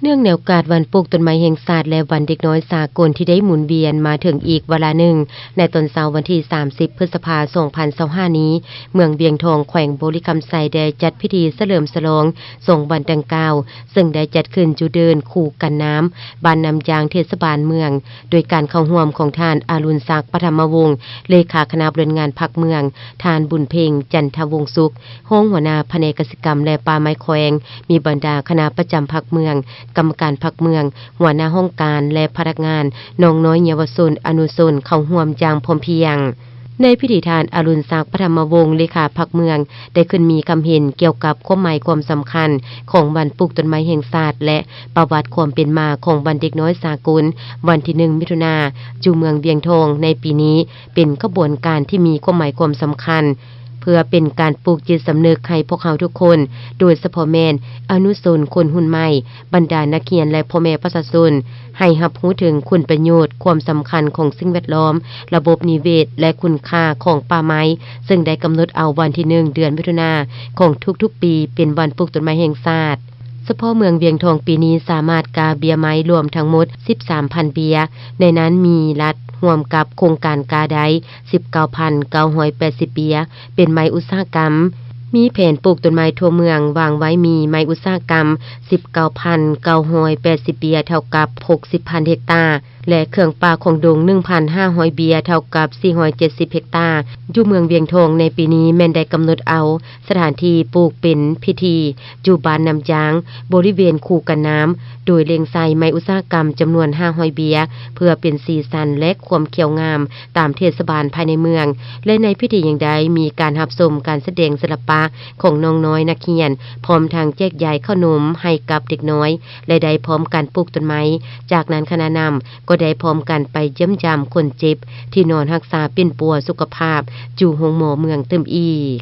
เนื่องในโอกาสวันปลูกต้นไม้แห่งชาติและวันเด็กน้อยสากลที่ได้หมุนเวียนมาถึงอีกเวลาหนึ่งในตอนเช้าวันที่30พฤษภาคม2025นี้เมืองเวียงทองแขวงบุรีคำไซได้จัดพิธีเฉลิมฉลองส่งวันดังกล่าวซึ่งได้จัดขึ้นจุเดินคู่กันน้ำบ้านน้ำยางเทศบาลเมืองโดยการเข้าร่วมของท่านอารุณศักดิ์ปฐมวงศ์เลขาคณะบริหารงานพรรคเมืองท่านบุญเพ็งจันทวงศ์สุขห้องหัวหน้าแผนกเกษตรกรรมและป่าไม้แขวงมีบรรดาคณะประจำพรรคเมืองกรรมการพรรคเมืองหัวหน้าห้องการและพนักงานน้องน้อยเยาวชนอนุชนเข้าร่วมอย่างพร้อมเพรียงในพิธีทานอรุณศักดิ์ปฐมวงศ์เลขาพรรคเมืองได้ขึ้นมีคำเห็นเกี่ยวกับความหมายความสำคัญของวันปลูกต้นไม้แห่งชาติและประวัติความเป็นมาของวันเด็กน้อยสากลวันที่1มิถุนายนจูเมืองเวียงทองในปีนี้เป็นขบวนการที่มีความหมายความสำคัญเพื่อเป็นการปลูกจิตสำนึกให้พวกเขาทุกคนโดยเฉพาะแม่นอนุชนคนหุ่นใหม่บรรดานักเรียนและพ่อแม่ประชาชนให้รับรู้ถึงคุณประโยชน์ความสำคัญของสิ่งแวดล้อมระบบนิเวศและคุณค่าของป่าไม้ซึ่งได้กำหนดเอาวันที่1เดือนมิถุนายนของทุกๆปีเป็นวันปลูกต้นไม้แห่งชาติเฉพาะเมืองเวียงทองปีนี้สามารถกาเบียไม้รวมทั้งหมด 13,000 เบียในนั้นมีรัฐร่วมกับโครงการกาได 19,980 เบียเป็นไม้อุตสาหกรรมมีแผนปลูกต้นไม้ทั่วเมืองวางไว้มีไม้อุตสาหกรรม 19,980 เบียเท่ากับ 60,000 เฮกตาร์และเครื่องป่าของดง 1,500 เบียเท่ากับ 470 เฮกตาร์อยู่เมืองเวียงทองในปีนี้แม่นได้กำหนดเอาสถานที่ปลูกเป็นพิธีอยู่บ้านน้ำยางบริเวณคูกันน้ำโดยเล็งใส่ไม้อุตสาหกรรมจำนวน 500 เบียเพื่อเป็นสีสันและความเขียวงามตามเทศบาลภายในเมืองและในพิธีอย่างใดมีการรับชมการแสดงศิลปะของน้องน้อยนักเรียนพร้อมทางแจกจ่ายขนมให้กับเด็กน้อยและได้พร้อมการปลูกต้นไม้จากนั้นคณะนำก็ได้พร้อมกันไปเยี่ยมยามคนเจ็บที่นอนรักษาเป็นปัวสุขภาพจู่โรงหมอเมืองตึมอีก